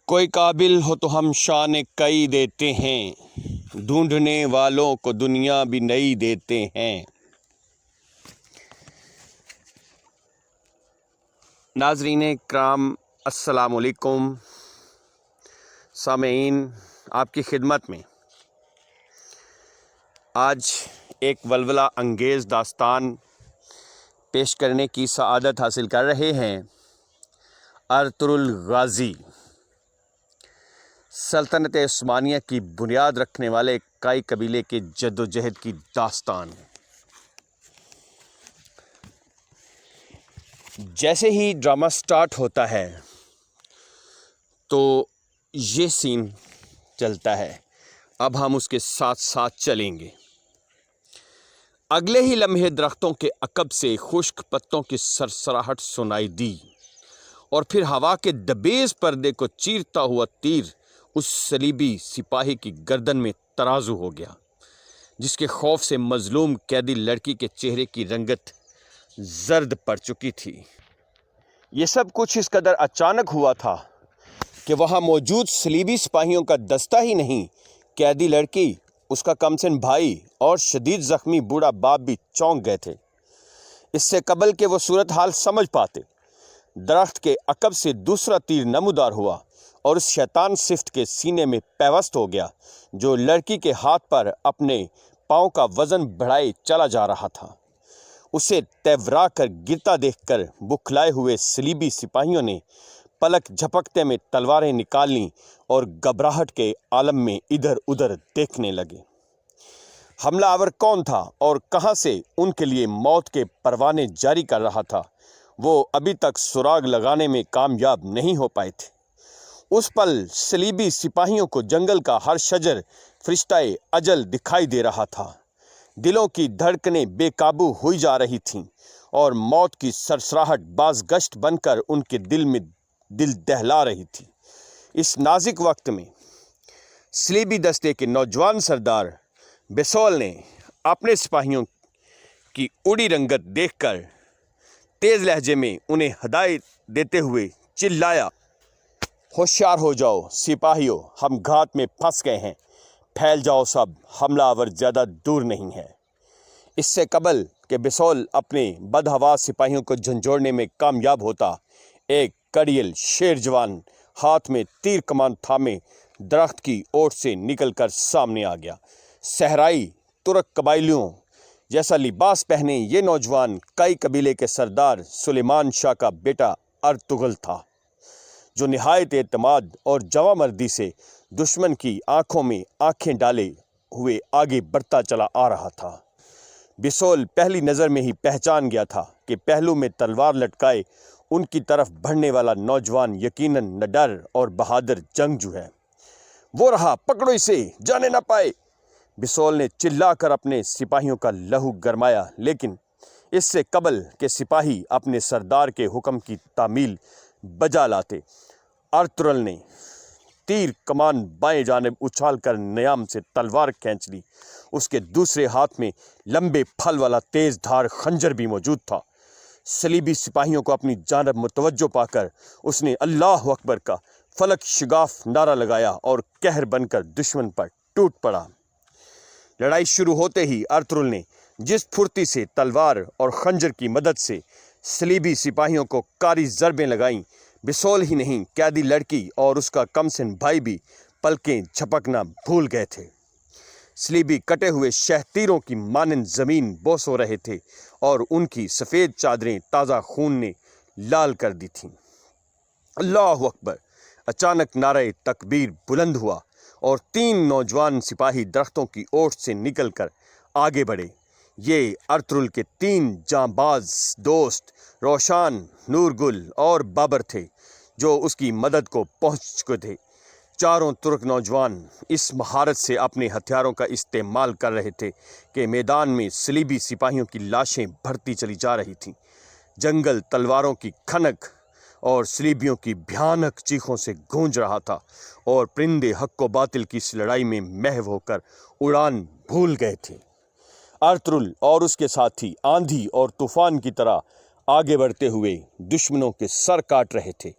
کوئی قابل ہو تو ہم شان کئی دیتے ہیں، ڈھونڈنے والوں کو دنیا بھی نئی دیتے ہیں۔ ناظرین کرام السلام علیکم۔ سامعین، آپ کی خدمت میں آج ایک ولولہ انگیز داستان پیش کرنے کی سعادت حاصل کر رہے ہیں۔ ارطغرل غازی سلطنت عثمانیہ کی بنیاد رکھنے والے کائی قبیلے کے جدوجہد کی داستان۔ جیسے ہی ڈرامہ سٹارٹ ہوتا ہے تو یہ سین چلتا ہے، اب ہم اس کے ساتھ ساتھ چلیں گے۔ اگلے ہی لمحے درختوں کے عقب سے خشک پتوں کی سرسراہٹ سنائی دی، اور پھر ہوا کے دبیز پردے کو چیرتا ہوا تیر اس صلیبی سپاہی کی گردن میں ترازو ہو گیا، جس کے خوف سے مظلوم قیدی لڑکی کے چہرے کی رنگت زرد پڑ چکی تھی۔ یہ سب کچھ اس قدر اچانک ہوا تھا کہ وہاں موجود صلیبی سپاہیوں کا دستہ ہی نہیں، قیدی لڑکی، اس کا کمسن بھائی اور شدید زخمی بوڑھا باپ بھی چونک گئے تھے۔ اس سے قبل کہ وہ صورتحال سمجھ پاتے، درخت کے عقب سے دوسرا تیر نمودار ہوا اور اس شیطان صفت کے سینے میں پیوست ہو گیا جو لڑکی کے ہاتھ پر اپنے پاؤں کا وزن بڑھائے چلا جا رہا تھا۔ اسے تیورا کر گرتا دیکھ کر بکھلائے ہوئے صلیبی سپاہیوں نے پلک جھپکتے میں تلواریں نکال لیں اور گھبراہٹ کے عالم میں ادھر ادھر دیکھنے لگے۔ حملہ آور کون تھا اور کہاں سے ان کے لیے موت کے پروانے جاری کر رہا تھا، وہ ابھی تک سراغ لگانے میں کامیاب نہیں ہو پائے تھے۔ اس پل صلیبی سپاہیوں کو جنگل کا ہر شجر فرشتہ اجل دکھائی دے رہا تھا۔ دلوں کی دھڑکنیں بے قابو ہوئی جا رہی تھیں اور موت کی سرسراہٹ باز گشت بن کر ان کے دل میں دل دہلا رہی تھی۔ اس نازک وقت میں صلیبی دستے کے نوجوان سردار بیسول نے اپنے سپاہیوں کی اڑی رنگت دیکھ کر تیز لہجے میں انہیں ہدایت دیتے ہوئے چلایا، ہوشیار ہو جاؤ سپاہیوں، ہم گھات میں پھنس گئے ہیں، پھیل جاؤ سب، حملہ آور زیادہ دور نہیں ہے۔ اس سے قبل کہ بیسول اپنے بدحواس سپاہیوں کو جھنجھوڑنے میں کامیاب ہوتا، ایک کڑیل شیر جوان ہاتھ میں تیر کمان تھامے درخت کی اوٹ سے نکل کر سامنے آ گیا۔ صحرائی ترک قبائلیوں جیسا لباس پہنے یہ نوجوان کئی قبیلے کے سردار سلیمان شاہ کا بیٹا ارطغرل تھا، جو نہایت اعتماد اور جواں مردی سے دشمن کی آنکھوں میں آنکھیں ڈالے ہوئے آگے بڑھتا چلا آ رہا تھا۔ بیسول پہلی نظر میں ہی پہچان گیا تھا کہ پہلو میں تلوار لٹکائے ان کی طرف بڑھنے والا نوجوان یقیناً نڈر اور بہادر جنگجو ہے۔ وہ رہا، پکڑو اسے، جانے نہ پائے۔ بیسول نے چلا کر اپنے سپاہیوں کا لہو گرمایا، لیکن اس سے قبل کہ سپاہی اپنے سردار کے حکم کی تعمیل بجا لاتے، ارطغرل نے تیر کمان بائیں جانب اچھال کر نیام سے تلوار کھینچ لی۔ اس کے دوسرے ہاتھ میں لمبے پھل والا تیز دھار خنجر بھی موجود تھا۔ صلیبی سپاہیوں کو اپنی جانب متوجہ پا کر اس نے اللہ اکبر کا فلک شگاف نعرہ لگایا اور قہر بن کر دشمن پر ٹوٹ پڑا۔ لڑائی شروع ہوتے ہی ارطغرل نے جس پھرتی سے تلوار اور خنجر کی مدد سے صلیبی سپاہیوں کو کاری ضربیں لگائیں، بیسول ہی نہیں، قیدی لڑکی اور اس کا کمسن بھائی بھی پلکیں جھپکنا بھول گئے تھے۔ صلیبی کٹے ہوئے شہ تیروں کی مانند زمین بوس ہو رہے تھے اور ان کی سفید چادریں تازہ خون نے لال کر دی تھیں۔ اللہ اکبر! اچانک نعرہ تکبیر بلند ہوا اور تین نوجوان سپاہی درختوں کی اوٹ سے نکل کر آگے بڑھے۔ یہ ارطغرل کے تین جانباز دوست روشان، نورگل اور بابر تھے، جو اس کی مدد کو پہنچ چکے تھے۔ چاروں ترک نوجوان اس مہارت سے اپنے ہتھیاروں کا استعمال کر رہے تھے کہ میدان میں صلیبی سپاہیوں کی لاشیں بڑھتی چلی جا رہی تھیں۔ جنگل تلواروں کی کھنک اور صلیبیوں کی بھیانک چیخوں سے گونج رہا تھا، اور پرندے حق و باطل کی اس لڑائی میں محو ہو کر اڑان بھول گئے تھے۔ ارطغرل اور اس کے ساتھی آندھی اور طوفان کی طرح آگے بڑھتے ہوئے دشمنوں کے سر کاٹ رہے تھے۔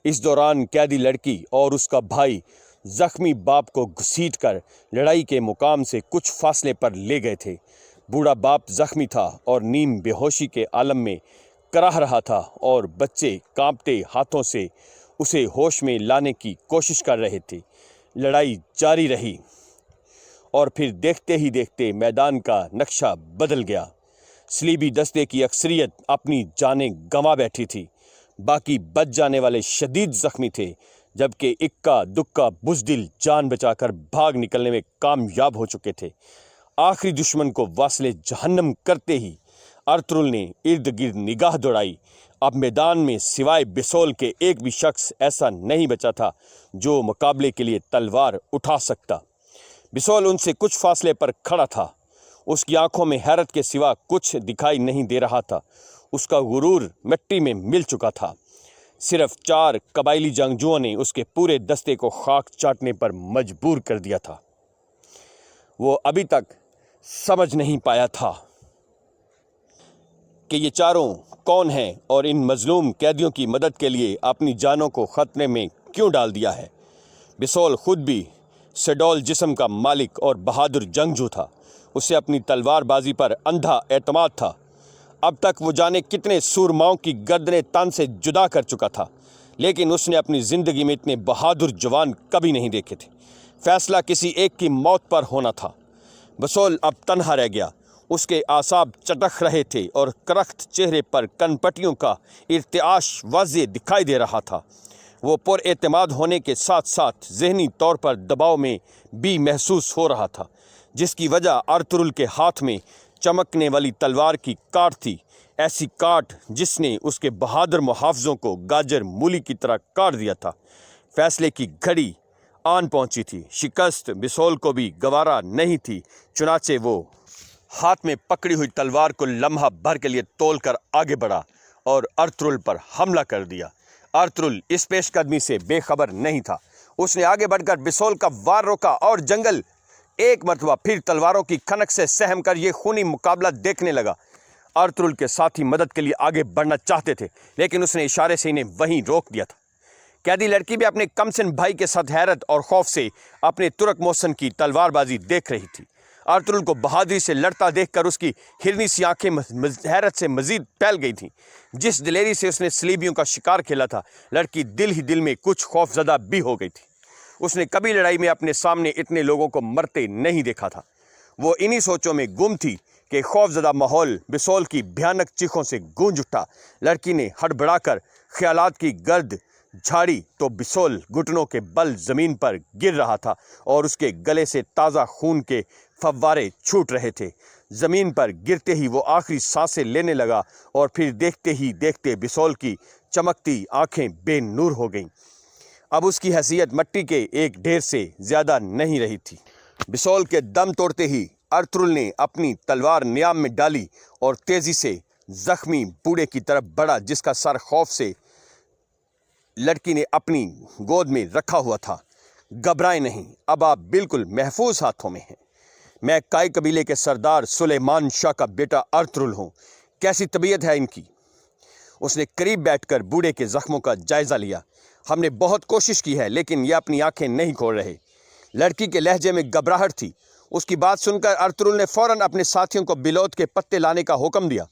اس دوران قیدی لڑکی اور اس کا بھائی زخمی باپ کو گھسیٹ کر لڑائی کے مقام سے کچھ فاصلے پر لے گئے تھے۔ بوڑھا باپ زخمی تھا اور نیم بے ہوشی کے عالم میں کراہ رہا تھا اور بچے کانپتے ہاتھوں سے اسے ہوش میں لانے کی کوشش کر رہے تھے۔ لڑائی جاری رہی اور پھر دیکھتے ہی دیکھتے میدان کا نقشہ بدل گیا۔ صلیبی دستے کی اکثریت اپنی جانیں گنوا بیٹھی تھی، باقی بچ جانے والے شدید زخمی تھے، جبکہ اکا دکا بزدل جان بچا کر بھاگ نکلنے میں کامیاب ہو چکے تھے۔ آخری دشمن کو واصل جہنم کرتے ہی ارطغرل نے ارد گرد نگاہ دوڑائی۔ اب میدان میں سوائے بسول کے ایک بھی شخص ایسا نہیں بچا تھا جو مقابلے کے لیے تلوار اٹھا سکتا۔ بسول ان سے کچھ فاصلے پر کھڑا تھا۔ اس کی آنکھوں میں حیرت کے سوا کچھ دکھائی نہیں دے رہا تھا۔ اس کا غرور مٹی میں مل چکا تھا۔ صرف 4 قبائلی جنگجوؤں نے اس کے پورے دستے کو خاک چاٹنے پر مجبور کر دیا تھا۔ وہ ابھی تک سمجھ نہیں پایا تھا کہ یہ چاروں کون ہیں اور ان مظلوم قیدیوں کی مدد کے لیے اپنی جانوں کو خطرے میں کیوں ڈال دیا ہے۔ بسول خود بھی سڈول جسم کا مالک اور بہادر جنگجو تھا۔ اسے اپنی تلوار بازی پر اندھا اعتماد تھا۔ اب تک وہ جانے کتنے سورماؤں کی گردنیں تن سے جدا کر چکا تھا، لیکن اس نے اپنی زندگی میں اتنے بہادر جوان کبھی نہیں دیکھے تھے۔ فیصلہ کسی ایک کی موت پر ہونا تھا۔ بسول اب تنہا رہ گیا۔ اس کے اعصاب چٹک رہے تھے اور کرخت چہرے پر کن پٹیوں کا ارتعاش واضح دکھائی دے رہا تھا۔ وہ پر اعتماد ہونے کے ساتھ ساتھ ذہنی طور پر دباؤ میں بھی محسوس ہو رہا تھا، جس کی وجہ ارطغرل کے ہاتھ میں چمکنے والی تلوار کی کاٹ تھی، ایسی کاٹ جس نے اس کے بہادر محافظوں کو گاجر مولی کی طرح کاٹ دیا تھا۔ فیصلے کی گھڑی آن پہنچی تھی۔ شکست بسول کو بھی گوارا نہیں تھی، چنانچہ وہ ہاتھ میں پکڑی ہوئی تلوار کو لمحہ بھر کے لیے تول کر آگے بڑھا اور ارطغرل پر حملہ کر دیا۔ ارطغرل اس پیش قدمی سے بے خبر نہیں تھا۔ اس نے آگے بڑھ کر بسول کا وار روکا اور جنگل ایک مرتبہ پھر تلواروں کی کھنک سے سہم کر یہ خونی مقابلہ دیکھنے لگا۔ ارطغرل کے ساتھی مدد کے لیے آگے بڑھنا چاہتے تھے، لیکن اس نے اشارے سے انہیں وہیں روک دیا تھا۔ قیدی لڑکی بھی اپنے کمسن بھائی کے ساتھ حیرت اور خوف سے اپنے ترک محسن کی تلوار بازی دیکھ رہی تھی۔ ارطغرل کو بہادری سے لڑتا دیکھ کر اس کی ہرنی سی آنکھیں حیرت سے مزید پھیل گئی تھیں۔ جس دلیری سے اس نے صلیبیوں کا شکار کھیلا تھا، لڑکی دل ہی دل میں کچھ خوف زدہ بھی ہو گئی تھی۔ اس نے کبھی لڑائی میں اپنے سامنے اتنے لوگوں کو مرتے نہیں دیکھا تھا۔ وہ انہی سوچوں میں گم تھی کہ خوف زدہ ماحول بسول کی بھیانک چیخوں سے گونج اٹھا۔ لڑکی نے ہڑبڑا کر خیالات کی گرد جھاڑی تو بسول گھٹنوں کے بل زمین پر گر رہا تھا اور اس کے گلے سے تازہ خون کے فوارے چھوٹ رہے تھے۔ زمین پر گرتے ہی وہ آخری سانسیں لینے لگا اور پھر دیکھتے ہی دیکھتے بسول کی چمکتی آنکھیں بے نور ہو گئیں۔ اب اس کی حیثیت مٹی کے ایک ڈھیر سے زیادہ نہیں رہی تھی۔ بسول کے دم توڑتے ہی ارطغرل نے اپنی تلوار نیام میں ڈالی اور تیزی سے زخمی بوڑھے کی طرف بڑھا، جس کا سر خوف سے لڑکی نے اپنی گود میں رکھا ہوا تھا۔ گھبرائیں نہیں، اب آپ بالکل محفوظ ہاتھوں میں ہیں۔ میں کائی قبیلے کے سردار سلیمان شاہ کا بیٹا ارطغرل ہوں۔ کیسی طبیعت ہے ان کی؟ اس نے قریب بیٹھ کر بوڑھے کے زخموں کا جائزہ لیا۔ ہم نے بہت کوشش کی ہے، لیکن یہ اپنی آنکھیں نہیں کھول رہے۔ لڑکی کے لہجے میں گھبراہٹ تھی۔ اس کی بات سن کر ارطغرل نے فوراً اپنے ساتھیوں کو بلوت کے پتے لانے کا حکم دیا۔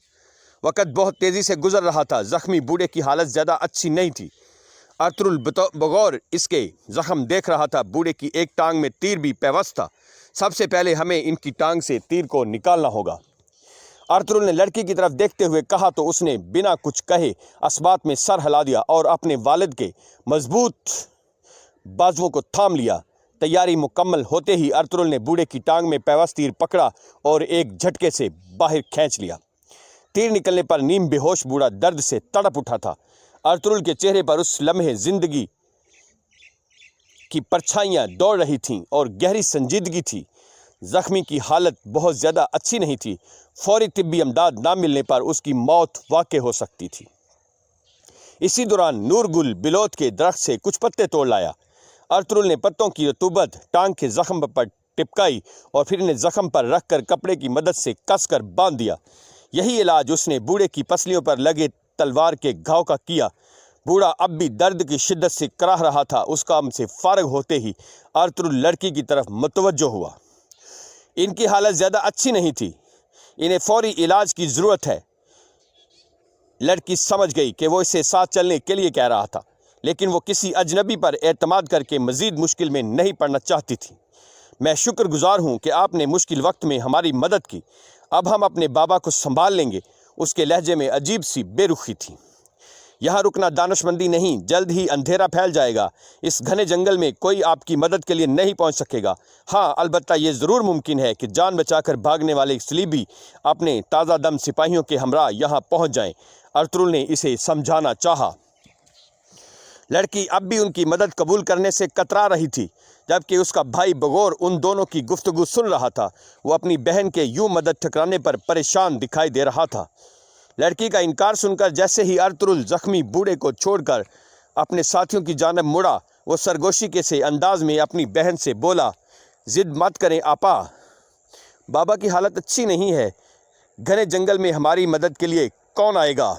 وقت بہت تیزی سے گزر رہا تھا۔ زخمی بوڑھے کی حالت زیادہ اچھی نہیں تھی۔ ارطغرل بغور اس کے زخم دیکھ رہا تھا۔ بوڑھے کی ایک ٹانگ میں تیر بھی پیوست تھا۔ سب سے پہلے ہمیں ان کی ٹانگ سے تیر کو نکالنا ہوگا۔ ارطغرل نے لڑکی کی طرف دیکھتے ہوئے کہا تو اس نے بنا کچھ کہے اسبات میں سر ہلا دیا اور اپنے والد کے مضبوط بازوؤں کو تھام لیا۔ تیاری مکمل ہوتے ہی ارطغرل نے بوڑھے کی ٹانگ میں پیوست تیر پکڑا اور ایک جھٹکے سے باہر کھینچ لیا۔ تیر نکلنے پر نیم بے ہوش بوڑھا درد سے تڑپ اٹھا تھا۔ ارطغرل کے چہرے پر اس لمحے زندگی کی پرچھائیاں دوڑ رہی تھیں اور گہری سنجیدگی تھی۔ زخمی کی حالت بہت زیادہ اچھی نہیں تھی۔ فوری طبی امداد نہ ملنے پر اس کی موت واقع ہو سکتی تھی۔ اسی دوران نور گل بلوت کے درخت سے کچھ پتے توڑ لایا۔ ارطغرل نے پتوں کی رطوبت ٹانگ کے زخم پر ٹپکائی اور پھر انہیں زخم پر رکھ کر کپڑے کی مدد سے کس کر باندھ دیا۔ یہی علاج اس نے بوڑھے کی پسلیوں پر لگے تلوار کے گھاؤ کا کیا۔ بوڑھا اب بھی درد کی شدت سے کراہ رہا تھا۔ اس کام سے فارغ ہوتے ہی ارطغرل لڑکی کی طرف متوجہ ہوا۔ ان کی حالت زیادہ اچھی نہیں تھی، انہیں فوری علاج کی ضرورت ہے۔ لڑکی سمجھ گئی کہ وہ اسے ساتھ چلنے کے لیے کہہ رہا تھا، لیکن وہ کسی اجنبی پر اعتماد کر کے مزید مشکل میں نہیں پڑنا چاہتی تھی۔ میں شکر گزار ہوں کہ آپ نے مشکل وقت میں ہماری مدد کی۔ اب ہم اپنے بابا کو سنبھال لیں گے۔ اس کے لہجے میں عجیب سی بے رخی تھی۔ یہاں رکنا دانشمندی نہیں، جلد ہی اندھیرا پھیل جائے گا۔ اس گھنے جنگل میں کوئی آپ کی مدد کے لیے نہیں پہنچ سکے گا۔ ہاں، البتہ یہ ضرور ممکن ہے کہ جان بچا کر بھاگنے والے صلیبی اپنے تازہ دم سپاہیوں کے ہمراہ یہاں پہنچ جائیں۔ ارطغرل نے اسے سمجھانا چاہا۔ لڑکی اب بھی ان کی مدد قبول کرنے سے کترا رہی تھی، جبکہ اس کا بھائی بغور ان دونوں کی گفتگو سن رہا تھا۔ وہ اپنی بہن کے یوں مدد ٹھکرانے پر پریشان دکھائی دے رہا تھا۔ لڑکی کا انکار سن کر جیسے ہی ارطغرل زخمی بوڑھے کو چھوڑ کر اپنے ساتھیوں کی جانب مڑا، وہ سرگوشی کے سے انداز میں اپنی بہن سے بولا، ضد مت کریں آپا، بابا کی حالت اچھی نہیں ہے، گھنے جنگل میں ہماری مدد کے لیے کون آئے گا؟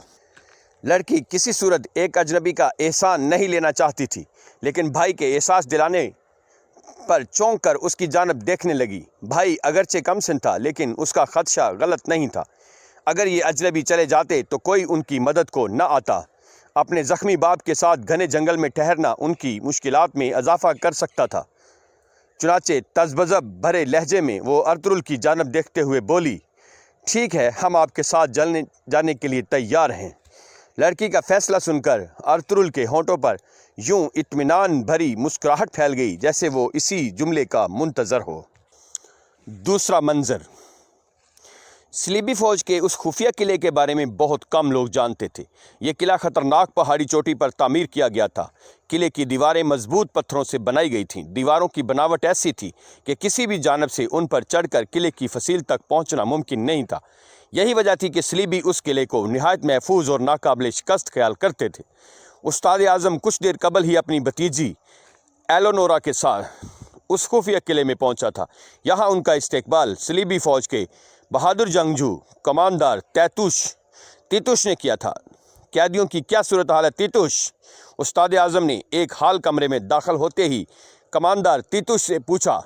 لڑکی کسی صورت ایک اجنبی کا احسان نہیں لینا چاہتی تھی، لیکن بھائی کے احساس دلانے پر چونک کر اس کی جانب دیکھنے لگی۔ بھائی اگرچہ کم سن تھا، لیکن اس کا خدشہ غلط نہیں تھا۔ اگر یہ اجنبی چلے جاتے تو کوئی ان کی مدد کو نہ آتا۔ اپنے زخمی باپ کے ساتھ گھنے جنگل میں ٹھہرنا ان کی مشکلات میں اضافہ کر سکتا تھا۔ چنانچہ تذبذب بھرے لہجے میں وہ ارطغرل کی جانب دیکھتے ہوئے بولی، ٹھیک ہے، ہم آپ کے ساتھ جانے کے لیے تیار ہیں۔ لڑکی کا فیصلہ سن کر ارطغرل کے ہونٹوں پر یوں اطمینان بھری مسکراہٹ پھیل گئی جیسے وہ اسی جملے کا منتظر ہو۔ دوسرا منظر۔ صلیبی فوج کے اس خفیہ قلعے کے بارے میں بہت کم لوگ جانتے تھے۔ یہ قلعہ خطرناک پہاڑی چوٹی پر تعمیر کیا گیا تھا۔ قلعے کی دیواریں مضبوط پتھروں سے بنائی گئی تھیں۔ دیواروں کی بناوٹ ایسی تھی کہ کسی بھی جانب سے ان پر چڑھ کر قلعے کی فصیل تک پہنچنا ممکن نہیں تھا۔ یہی وجہ تھی کہ صلیبی اس قلعے کو نہایت محفوظ اور ناقابل شکست خیال کرتے تھے۔ استاد اعظم کچھ دیر قبل ہی اپنی بھتیجی ایلونورا کے ساتھ اس خفیہ قلعے میں پہنچا تھا۔ یہاں ان کا استقبال صلیبی فوج کے بہادر جنگجو کماندار تیتوش نے کیا تھا۔ قیدیوں کی کیا صورتحال ہے تیتوش؟ استاد اعظم نے ایک ہال کمرے میں داخل ہوتے ہی کماندار تیتوش سے پوچھا۔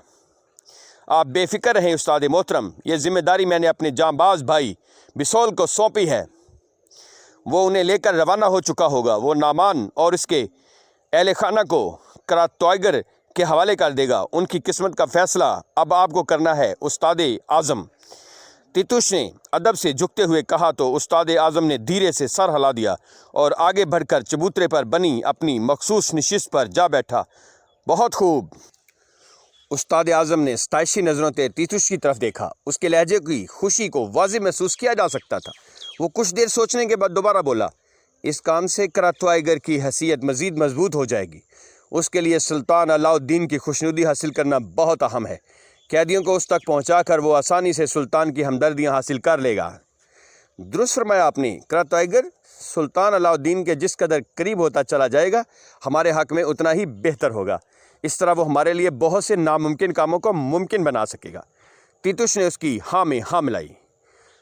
آپ بے فکر رہیں استاد محترم، یہ ذمہ داری میں نے اپنے جانباز بھائی بسول کو سونپی ہے۔ وہ انہیں لے کر روانہ ہو چکا ہوگا۔ وہ نامان اور اس کے اہل خانہ کو کراتوائگر کے حوالے کر دے گا۔ ان کی قسمت کا فیصلہ اب آپ کو کرنا ہے استاد اعظم۔ تیتوش نے ادب سے جھکتے ہوئے کہا تو استاد اعظم نے دھیرے سے سر ہلا دیا اور آگے بڑھ کر چبوترے پر بنی اپنی مخصوص نشست پر جا بیٹھا۔ بہت خوب۔ استاد اعظم نے ستائشی نظروں سے تیتوش کی طرف دیکھا۔ اس کے لہجے کی خوشی کو واضح محسوس کیا جا سکتا تھا۔ وہ کچھ دیر سوچنے کے بعد دوبارہ بولا، اس کام سے کراتوائگر کی حیثیت مزید مضبوط ہو جائے گی۔ اس کے لیے سلطان علاء الدین کی خوشنودی حاصل کرنا بہت اہم ہے۔ قیدیوں کو اس تک پہنچا کر وہ آسانی سے سلطان کی ہمدردیاں حاصل کر لے گا۔ درست فرمایا آپ نے۔ کراتوائگر سلطان علاء الدین کے جس قدر قریب ہوتا چلا جائے گا، ہمارے حق میں اتنا ہی بہتر ہوگا۔ اس طرح وہ ہمارے لیے بہت سے ناممکن کاموں کو ممکن بنا سکے گا۔ تیتوش نے اس کی ہاں میں ہاں ملائی۔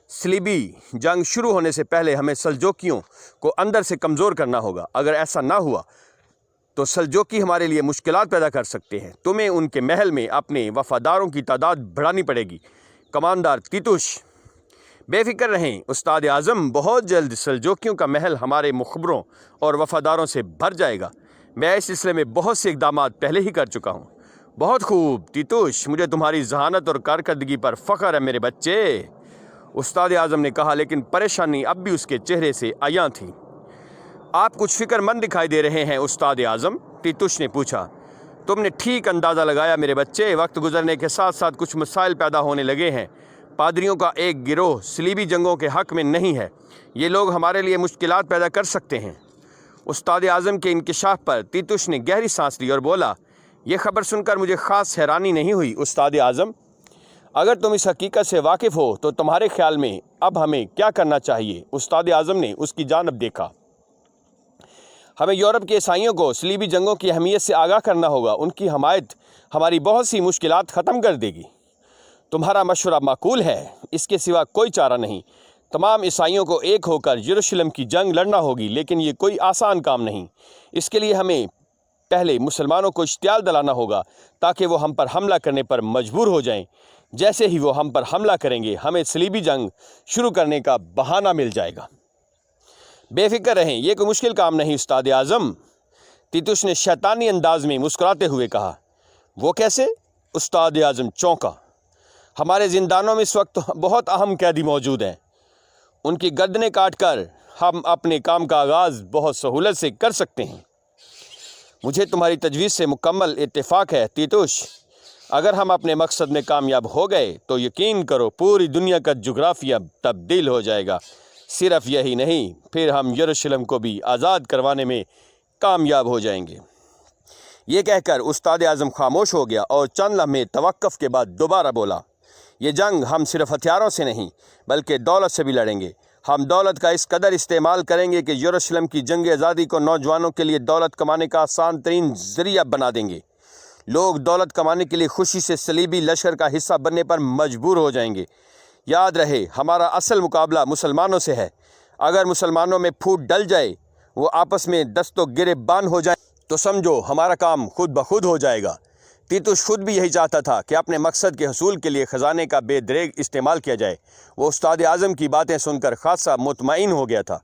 صلیبی جنگ شروع ہونے سے پہلے ہمیں سلجوکیوں کو اندر سے کمزور کرنا ہوگا۔ اگر ایسا نہ ہوا تو سلجوکی ہمارے لیے مشکلات پیدا کر سکتے ہیں۔ تمہیں ان کے محل میں اپنے وفاداروں کی تعداد بڑھانی پڑے گی۔ کماندار تیتوش، بے فکر رہیں استاد اعظم، بہت جلد سلجوکیوں کا محل ہمارے مخبروں اور وفاداروں سے بھر جائے گا۔ میں اس سلسلے میں بہت سے اقدامات پہلے ہی کر چکا ہوں۔ بہت خوب تیتوش، مجھے تمہاری ذہانت اور کارکردگی پر فخر ہے میرے بچے، استاد اعظم نے کہا، لیکن پریشانی اب بھی اس کے چہرے سے عیاں تھی۔ آپ کچھ فکر مند دکھائی دے رہے ہیں استاد اعظم، تیتوش نے پوچھا۔ تم نے ٹھیک اندازہ لگایا میرے بچے، وقت گزرنے کے ساتھ ساتھ کچھ مسائل پیدا ہونے لگے ہیں۔ پادریوں کا ایک گروہ صلیبی جنگوں کے حق میں نہیں ہے۔ یہ لوگ ہمارے لیے مشکلات پیدا کر سکتے ہیں۔ استاد اعظم کے انکشاف پر تیتوش نے گہری سانس لی اور بولا، یہ خبر سن کر مجھے خاص حیرانی نہیں ہوئی استاد اعظم۔ اگر تم اس حقیقت سے واقف ہو تو تمہارے خیال میں اب ہمیں کیا کرنا چاہیے؟ استاد اعظم نے اس کی جانب دیکھا۔ ہمیں یورپ کے عیسائیوں کو صلیبی جنگوں کی اہمیت سے آگاہ کرنا ہوگا۔ ان کی حمایت ہماری بہت سی مشکلات ختم کر دے گی۔ تمہارا مشورہ معقول ہے، اس کے سوا کوئی چارہ نہیں۔ تمام عیسائیوں کو ایک ہو کر یروشلم کی جنگ لڑنا ہوگی، لیکن یہ کوئی آسان کام نہیں۔ اس کے لیے ہمیں پہلے مسلمانوں کو اشتعال دلانا ہوگا تاکہ وہ ہم پر حملہ کرنے پر مجبور ہو جائیں۔ جیسے ہی وہ ہم پر حملہ کریں گے ہمیں صلیبی جنگ شروع کرنے کا بہانہ مل جائے گا۔ بے فکر رہیں، یہ کوئی مشکل کام نہیں استاد اعظم، تیتوس نے شیطانی انداز میں مسکراتے ہوئے کہا۔ وہ کیسے؟ استاد اعظم چونکا۔ ہمارے زندانوں میں اس وقت بہت اہم قیدی موجود ہیں، ان کی گردنیں کاٹ کر ہم اپنے کام کا آغاز بہت سہولت سے کر سکتے ہیں۔ مجھے تمہاری تجویز سے مکمل اتفاق ہے تیتوس۔ اگر ہم اپنے مقصد میں کامیاب ہو گئے تو یقین کرو پوری دنیا کا جغرافیہ تبدیل ہو جائے گا۔ صرف یہی نہیں، پھر ہم یروشلم کو بھی آزاد کروانے میں کامیاب ہو جائیں گے۔ یہ کہہ کر استاد اعظم خاموش ہو گیا اور چند لمحے توقف کے بعد دوبارہ بولا۔ یہ جنگ ہم صرف ہتھیاروں سے نہیں بلکہ دولت سے بھی لڑیں گے۔ ہم دولت کا اس قدر استعمال کریں گے کہ یروشلم کی جنگ آزادی کو نوجوانوں کے لیے دولت کمانے کا آسان ترین ذریعہ بنا دیں گے۔ لوگ دولت کمانے کے لیے خوشی سے صلیبی لشکر کا حصہ بننے پر مجبور ہو جائیں گے۔ یاد رہے، ہمارا اصل مقابلہ مسلمانوں سے ہے۔ اگر مسلمانوں میں پھوٹ ڈل جائے، وہ آپس میں دست و گریبان ہو جائیں تو سمجھو ہمارا کام خود بخود ہو جائے گا۔ تیتوس خود بھی یہی چاہتا تھا کہ اپنے مقصد کے حصول کے لیے خزانے کا بے دریغ استعمال کیا جائے۔ وہ استاد اعظم کی باتیں سن کر خاصا مطمئن ہو گیا تھا۔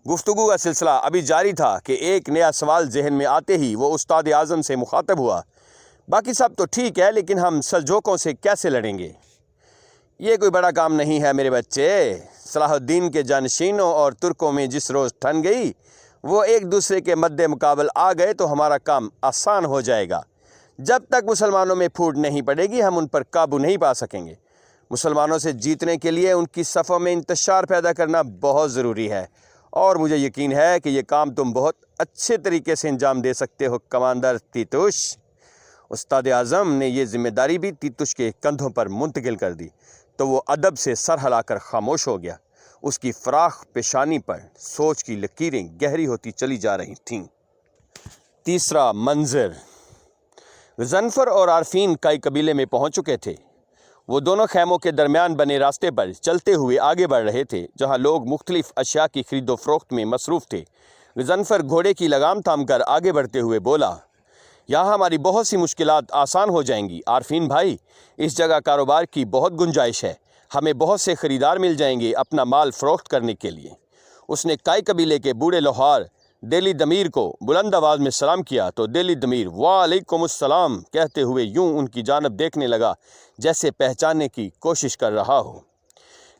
گفتگو کا سلسلہ ابھی جاری تھا کہ ایک نیا سوال ذہن میں آتے ہی وہ استاد اعظم سے مخاطب ہوا۔ باقی سب تو ٹھیک ہے، لیکن ہم سلجوقوں سے کیسے لڑیں گے؟ یہ کوئی بڑا کام نہیں ہے میرے بچے۔ صلاح الدین کے جانشینوں اور ترکوں میں جس روز ٹھن گئی وہ ایک دوسرے کے مد مقابل آ گئے تو ہمارا کام آسان ہو جائے گا۔ جب تک مسلمانوں میں پھوٹ نہیں پڑے گی ہم ان پر قابو نہیں پا سکیں گے۔ مسلمانوں سے جیتنے کے لیے ان کی صفوں میں انتشار پیدا کرنا بہت ضروری ہے، اور مجھے یقین ہے کہ یہ کام تم بہت اچھے طریقے سے انجام دے سکتے ہو کمانڈر تیتوس۔ استاد اعظم نے یہ ذمہ داری بھی تیتوس کے کندھوں پر منتقل کر دی تو وہ ادب سے سر ہلا کر خاموش ہو گیا۔ اس کی فراخ پیشانی پر سوچ کی لکیریں گہری ہوتی چلی جا رہی تھیں۔ تیسرا منظر، غضنفر اور عارفین کئی قبیلے میں پہنچ چکے تھے۔ وہ دونوں خیموں کے درمیان بنے راستے پر چلتے ہوئے آگے بڑھ رہے تھے جہاں لوگ مختلف اشیاء کی خرید و فروخت میں مصروف تھے۔ غضنفر گھوڑے کی لگام تھام کر آگے بڑھتے ہوئے بولا، یہاں ہماری بہت سی مشکلات آسان ہو جائیں گی عارفین بھائی۔ اس جگہ کاروبار کی بہت گنجائش ہے، ہمیں بہت سے خریدار مل جائیں گے اپنا مال فروخت کرنے کے لیے۔ اس نے کائی قبیلے کے بوڑھے لوہار دیلی دمیر کو بلند آواز میں سلام کیا تو دیلی دمیر وعلیکم السلام کہتے ہوئے یوں ان کی جانب دیکھنے لگا جیسے پہچاننے کی کوشش کر رہا ہو۔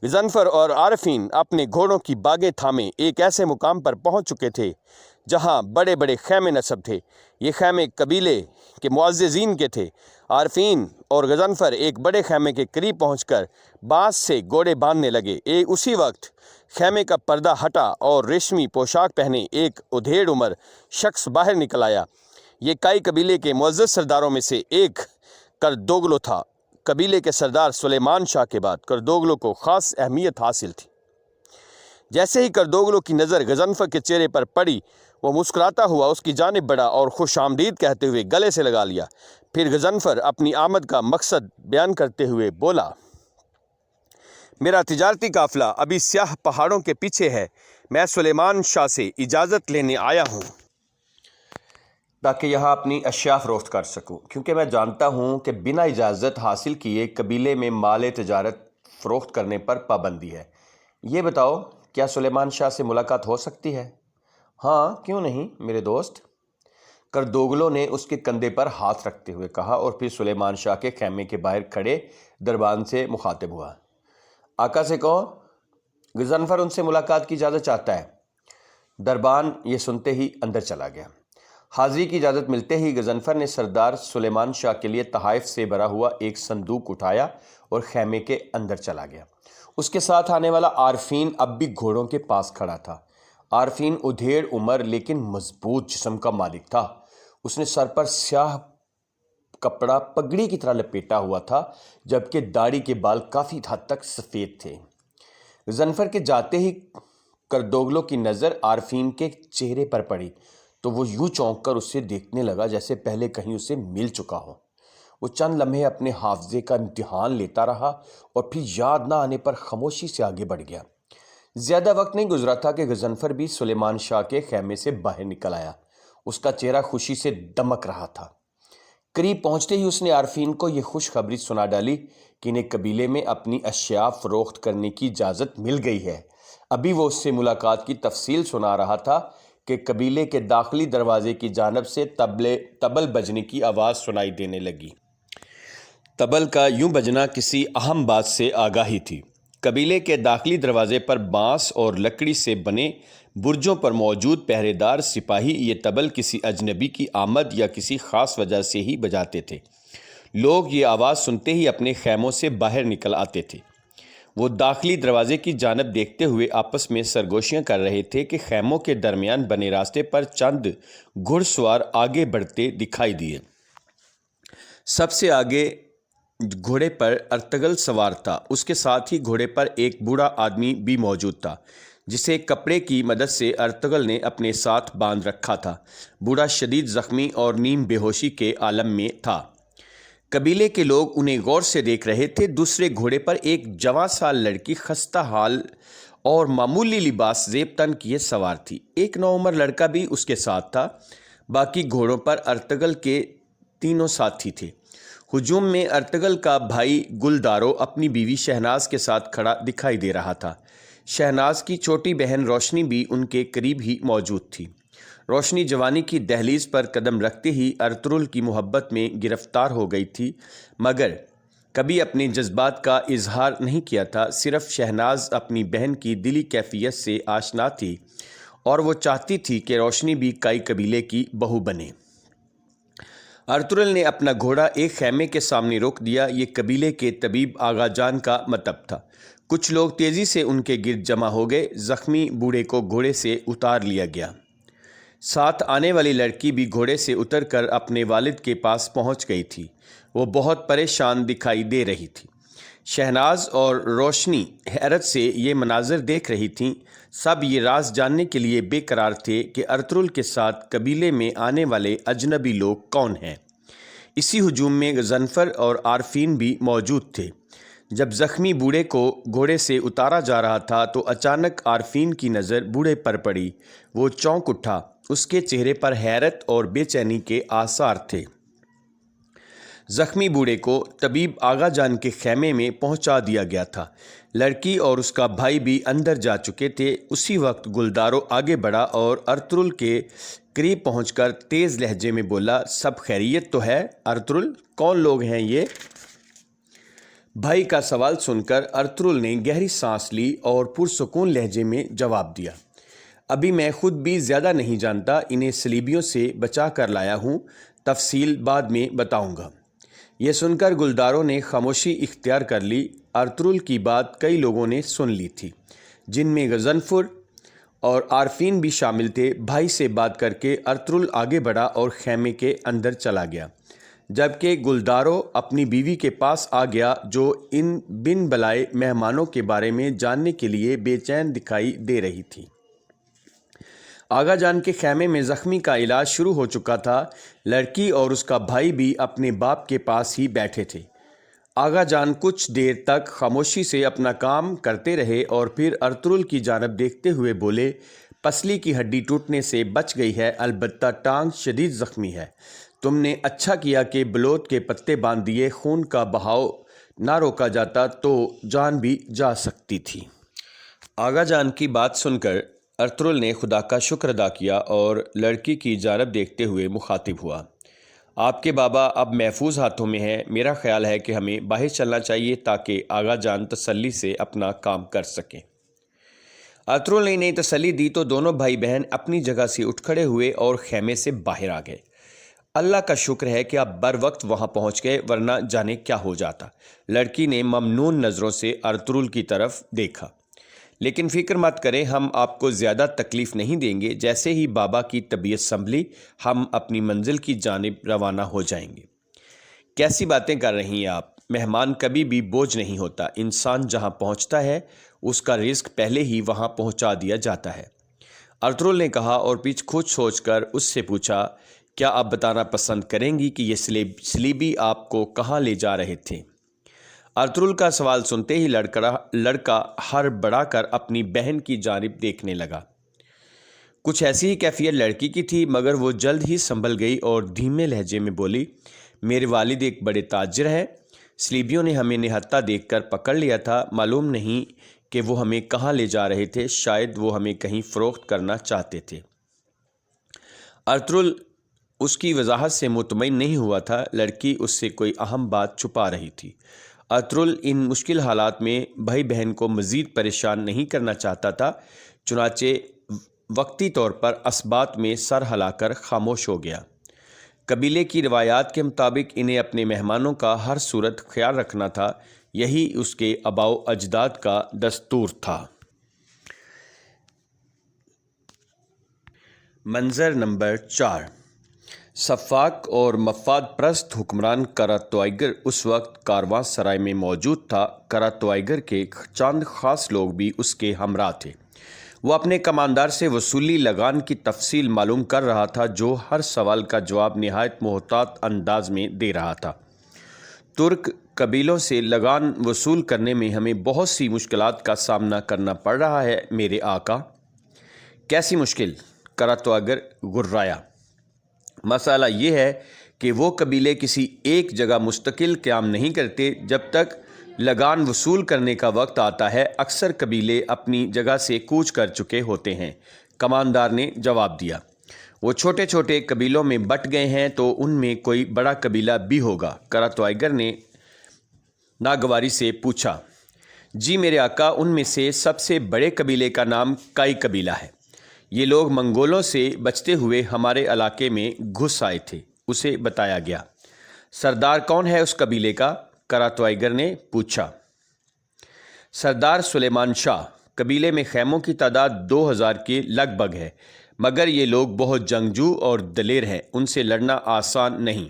غضنفر اور عارفین اپنے گھوڑوں کی باگیں تھامے ایک ایسے مقام پر پہنچ چکے تھے جہاں بڑے بڑے خیمے نصب تھے۔ یہ خیمے قبیلے کے معززین کے تھے۔ عارفین اور غضنفر ایک بڑے خیمے کے قریب پہنچ کر بانس سے گوڑے باندھنے لگے۔ اسی وقت خیمے کا پردہ ہٹا اور ریشمی پوشاک پہنے ایک ادھیڑ عمر شخص باہر نکل آیا۔ یہ کائی قبیلے کے معزز سرداروں میں سے ایک کردوگلو تھا۔ قبیلے کے سردار سلیمان شاہ کے بعد کردوگلو کو خاص اہمیت حاصل تھی۔ جیسے ہی کردوگلو کی نظر غضنفر کے چہرے پر پڑی وہ مسکراتا ہوا اس کی جانب بڑھا اور خوش آمدید کہتے ہوئے گلے سے لگا لیا۔ پھر غضنفر اپنی آمد کا مقصد بیان کرتے ہوئے بولا، میرا تجارتی قافلہ ابھی سیاہ پہاڑوں کے پیچھے ہے۔ میں سلیمان شاہ سے اجازت لینے آیا ہوں تاکہ یہاں اپنی اشیاء فروخت کر سکوں، کیونکہ میں جانتا ہوں کہ بنا اجازت حاصل کیے قبیلے میں مال تجارت فروخت کرنے پر پابندی ہے۔ یہ بتاؤ کیا سلیمان شاہ سے ملاقات ہو سکتی ہے؟ ہاں، کیوں نہیں میرے دوست، کردوگلو نے اس کے کندھے پر ہاتھ رکھتے ہوئے کہا اور پھر سلیمان شاہ کے خیمے کے باہر کھڑے دربان سے مخاطب ہوا۔ آقا سے کہو غضنفر ان سے ملاقات کی اجازت چاہتا ہے۔ دربان یہ سنتے ہی اندر چلا گیا۔ حاضری کی اجازت ملتے ہی غضنفر نے سردار سلیمان شاہ کے لیے تحائف سے بھرا ہوا ایک صندوق اٹھایا اور خیمے کے اندر چلا گیا۔ اس کے ساتھ آنے والا عارفین اب بھی گھوڑوں کے پاس کھڑا تھا۔ عارفین ادھیڑ عمر لیکن مضبوط جسم کا مالک تھا۔ اس نے سر پر سیاہ کپڑا پگڑی کی طرح لپیٹا ہوا تھا جبکہ داڑھی کے بال کافی حد تک سفید تھے۔ غضنفر کے جاتے ہی کردوگلو کی نظر عارفین کے چہرے پر پڑی تو وہ یوں چونک کر اسے دیکھنے لگا جیسے پہلے کہیں اسے مل چکا ہو۔ وہ چند لمحے اپنے حافظے کا امتحان لیتا رہا اور پھر یاد نہ آنے پر خاموشی سے آگے بڑھ گیا۔ زیادہ وقت نہیں گزرا تھا کہ غضنفر بھی سلیمان شاہ کے خیمے سے باہر نکل آیا۔ اس کا چہرہ خوشی سے دمک رہا تھا۔ قریب پہنچتے ہی اس نے عارفین کو یہ خوشخبری سنا ڈالی کہ انہیں قبیلے میں اپنی اشیاء فروخت کرنے کی اجازت مل گئی ہے۔ ابھی وہ اس سے ملاقات کی تفصیل سنا رہا تھا کہ قبیلے کے داخلی دروازے کی جانب سے طبل بجنے کی آواز سنائی دینے لگی۔ طبل کا یوں بجنا کسی اہم بات سے آگاہی تھی۔ قبیلے کے داخلی دروازے پر بانس اور لکڑی سے بنے برجوں پر موجود پہرے دار سپاہی یہ طبل کسی اجنبی کی آمد یا کسی خاص وجہ سے ہی بجاتے تھے۔ لوگ یہ آواز سنتے ہی اپنے خیموں سے باہر نکل آتے تھے۔ وہ داخلی دروازے کی جانب دیکھتے ہوئے آپس میں سرگوشیاں کر رہے تھے کہ خیموں کے درمیان بنے راستے پر چند گھڑ سوار آگے بڑھتے دکھائی دیے۔ سب سے آگے گھوڑے پر ارطغرل سوار تھا۔ اس کے ساتھ ہی گھوڑے پر ایک بوڑھا آدمی بھی موجود تھا جسے کپڑے کی مدد سے ارطغرل نے اپنے ساتھ باندھ رکھا تھا۔ بوڑھا شدید زخمی اور نیم بے ہوشی کے عالم میں تھا۔ قبیلے کے لوگ انہیں غور سے دیکھ رہے تھے۔ دوسرے گھوڑے پر ایک جوان سال لڑکی خستہ حال اور معمولی لباس زیب تن کیے سوار تھی۔ ایک نوعمر لڑکا بھی اس کے ساتھ تھا۔ باقی گھوڑوں پر ارطغرل کے تینوں ساتھی تھے۔ ہجوم میں ارطغرل کا بھائی گلدارو اپنی بیوی شہناز کے ساتھ کھڑا دکھائی دے رہا تھا۔ شہناز کی چھوٹی بہن روشنی بھی ان کے قریب ہی موجود تھی۔ روشنی جوانی کی دہلیز پر قدم رکھتے ہی ارطغرل کی محبت میں گرفتار ہو گئی تھی، مگر کبھی اپنے جذبات کا اظہار نہیں کیا تھا۔ صرف شہناز اپنی بہن کی دلی کیفیت سے آشنا تھی اور وہ چاہتی تھی کہ روشنی بھی کائی قبیلے کی بہو بنے۔ ارطغرل نے اپنا گھوڑا ایک خیمے کے سامنے روک دیا۔ یہ قبیلے کے طبیب آغا جان کا مطب تھا۔ کچھ لوگ تیزی سے ان کے گرد جمع ہو گئے۔ زخمی بوڑھے کو گھوڑے سے اتار لیا گیا۔ ساتھ آنے والی لڑکی بھی گھوڑے سے اتر کر اپنے والد کے پاس پہنچ گئی تھی۔ وہ بہت پریشان دکھائی دے رہی تھی۔ شہناز اور روشنی حیرت سے یہ مناظر دیکھ رہی تھیں۔ سب یہ راز جاننے کے لیے بے قرار تھے کہ ارطغرل کے ساتھ قبیلے میں آنے والے اجنبی لوگ کون ہیں۔ اسی ہجوم میں غضنفر اور عارفین بھی موجود تھے۔ جب زخمی بوڑھے کو گھوڑے سے اتارا جا رہا تھا تو اچانک عارفین کی نظر بوڑھے پر پڑی۔ وہ چونک اٹھا۔ اس کے چہرے پر حیرت اور بے چینی کے آثار تھے۔ زخمی بوڑھے کو طبیب آغا جان کے خیمے میں پہنچا دیا گیا تھا۔ لڑکی اور اس کا بھائی بھی اندر جا چکے تھے۔ اسی وقت گلدارو آگے بڑھا اور ارطغرل کے قریب پہنچ کر تیز لہجے میں بولا، سب خیریت تو ہے ارطغرل؟ کون لوگ ہیں یہ؟ بھائی کا سوال سن کر ارطغرل نے گہری سانس لی اور پرسکون لہجے میں جواب دیا، ابھی میں خود بھی زیادہ نہیں جانتا، انہیں صلیبیوں سے بچا کر لایا ہوں، تفصیل بعد میں بتاؤں گا۔ یہ سن کر گلدارو نے خاموشی اختیار کر لی۔ ارطغرل کی بات کئی لوگوں نے سن لی تھی، جن میں غضنفر اور عارفین بھی شامل تھے۔ بھائی سے بات کر کے ارطغرل آگے بڑھا اور خیمے کے اندر چلا گیا، جبکہ گلدارو اپنی بیوی کے پاس آ گیا جو ان بن بلائے مہمانوں کے بارے میں جاننے کے لیے بے چین دکھائی دے رہی تھی۔ آغا جان کے خیمے میں زخمی کا علاج شروع ہو چکا تھا۔ لڑکی اور اس کا بھائی بھی اپنے باپ کے پاس ہی بیٹھے تھے۔ آغا جان کچھ دیر تک خاموشی سے اپنا کام کرتے رہے اور پھر ارطغرل کی جانب دیکھتے ہوئے بولے، پسلی کی ہڈی ٹوٹنے سے بچ گئی ہے، البتہ ٹانگ شدید زخمی ہے۔ تم نے اچھا کیا کہ بلوت کے پتے باندھ دیے، خون کا بہاؤ نہ روکا جاتا تو جان بھی جا سکتی تھی۔ آغا جان کی بات سن کر ارطغرل نے خدا کا شکر ادا کیا اور لڑکی کی جانب دیکھتے ہوئے مخاطب ہوا، آپ کے بابا اب محفوظ ہاتھوں میں ہیں۔ میرا خیال ہے کہ ہمیں باہر چلنا چاہیے تاکہ آغا جان تسلی سے اپنا کام کر سکیں۔ ارطغرل نے انہیں تسلی دی تو دونوں بھائی بہن اپنی جگہ سے اٹھ کھڑے ہوئے اور خیمے سے باہر آ گئے۔ اللہ کا شکر ہے کہ آپ بر وقت وہاں پہنچ گئے، ورنہ جانے کیا ہو جاتا۔ لڑکی نے ممنون نظروں سے ارطغرل کی طرف دیکھا۔ لیکن فکر مت کریں، ہم آپ کو زیادہ تکلیف نہیں دیں گے۔ جیسے ہی بابا کی طبیعت سنبھلی، ہم اپنی منزل کی جانب روانہ ہو جائیں گے۔ کیسی باتیں کر رہی ہیں آپ؟ مہمان کبھی بھی بوجھ نہیں ہوتا۔ انسان جہاں پہنچتا ہے اس کا رزق پہلے ہی وہاں پہنچا دیا جاتا ہے، ارطغرل نے کہا اور پیچھے خود سوچ کر اس سے پوچھا، کیا آپ بتانا پسند کریں گی کہ یہ صلیبی آپ کو کہاں لے جا رہے تھے؟ ارطغرل کا سوال سنتے ہی لڑکا ہر بڑھا کر اپنی بہن کی جانب دیکھنے لگا۔ کچھ ایسی ہی کیفیت لڑکی کی تھی، مگر وہ جلد ہی سنبھل گئی اور دھیمے لہجے میں بولی، میرے والد ایک بڑے تاجر ہیں، صلیبیوں نے ہمیں نہتہ دیکھ کر پکڑ لیا تھا، معلوم نہیں کہ وہ ہمیں کہاں لے جا رہے تھے، شاید وہ ہمیں کہیں فروخت کرنا چاہتے تھے۔ ارطغرل اس کی وضاحت سے مطمئن نہیں ہوا تھا، لڑکی اس سے کوئی اہم بات چھپا رہی تھی۔ ارطغرل ان مشکل حالات میں بھائی بہن کو مزید پریشان نہیں کرنا چاہتا تھا، چنانچہ وقتی طور پر اسبات میں سر ہلا کر خاموش ہو گیا۔ قبیلے کی روایات کے مطابق انہیں اپنے مہمانوں کا ہر صورت خیال رکھنا تھا، یہی اس کے آباء و اجداد کا دستور تھا۔ منظر نمبر 4۔ سفاک اور مفاد پرست حکمران کراتوائیگر اس وقت کاروان سرائے میں موجود تھا۔ کراتوائیگر کے چند خاص لوگ بھی اس کے ہمراہ تھے۔ وہ اپنے کماندار سے وصولی لگان کی تفصیل معلوم کر رہا تھا، جو ہر سوال کا جواب نہایت محتاط انداز میں دے رہا تھا۔ ترک قبیلوں سے لگان وصول کرنے میں ہمیں بہت سی مشکلات کا سامنا کرنا پڑ رہا ہے میرے آقا۔ کیسی مشکل؟ کراتوائیگر گررایا۔ مسئلہ یہ ہے کہ وہ قبیلے کسی ایک جگہ مستقل قیام نہیں کرتے۔ جب تک لگان وصول کرنے کا وقت آتا ہے، اکثر قبیلے اپنی جگہ سے کوچ کر چکے ہوتے ہیں۔ کماندار نے جواب دیا، وہ چھوٹے چھوٹے قبیلوں میں بٹ گئے ہیں تو ان میں کوئی بڑا قبیلہ بھی ہوگا۔ کراتوائیگر نے ناگواری سے پوچھا، جی میرے آقا، ان میں سے سب سے بڑے قبیلے کا نام کائی قبیلہ ہے۔ یہ لوگ منگولوں سے بچتے ہوئے ہمارے علاقے میں گھس آئے تھے۔ اسے بتایا گیا۔ سردار کون ہے اس قبیلے کا؟ کراتوائیگر نے پوچھا۔ سردار سلیمان شاہ۔ قبیلے میں خیموں کی تعداد 2000 کے لگ بھگ ہے، مگر یہ لوگ بہت جنگجو اور دلیر ہیں، ان سے لڑنا آسان نہیں۔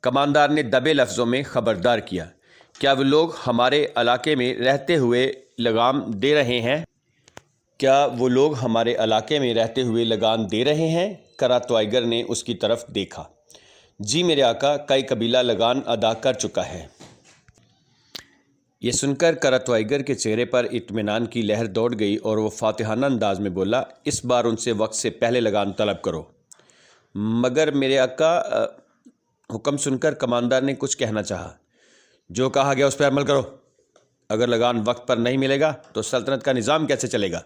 کماندار نے دبے لفظوں میں خبردار کیا، کیا وہ لوگ ہمارے علاقے میں رہتے ہوئے لگام دے رہے ہیں؟ کیا وہ لوگ ہمارے علاقے میں رہتے ہوئے لگان دے رہے ہیں؟ کراتوائیگر نے اس کی طرف دیکھا۔ جی میرے آقا، کئی قبیلہ لگان ادا کر چکا ہے۔ یہ سن کر کراتوائیگر کے چہرے پر اطمینان کی لہر دوڑ گئی اور وہ فاتحانہ انداز میں بولا، اس بار ان سے وقت سے پہلے لگان طلب کرو۔ مگر میرے آقا، حکم سن کر کماندار نے کچھ کہنا چاہا۔ جو کہا گیا اس پر عمل کرو۔ اگر لگان وقت پر نہیں ملے گا تو سلطنت کا نظام کیسے چلے گا؟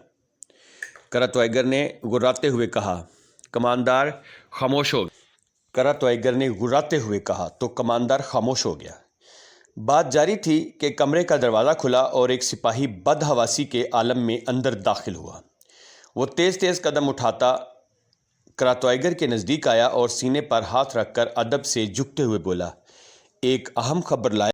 کراتوائیگر نے گراتے ہوئے کہا۔ کماندار خاموش ہو گیا۔ کراتوائیگر نے گراتے ہوئے کہا تو کماندار خاموش ہو گیا۔ بات جاری تھی کہ کمرے کا دروازہ کھلا اور ایک سپاہی بدحواسی کے عالم میں اندر داخل ہوا۔ وہ تیز تیز قدم اٹھاتا کراتوائیگر کے نزدیک آیا اور سینے پر ہاتھ رکھ کر ادب سے جھکتے ہوئے بولا، ایک اہم خبر لائے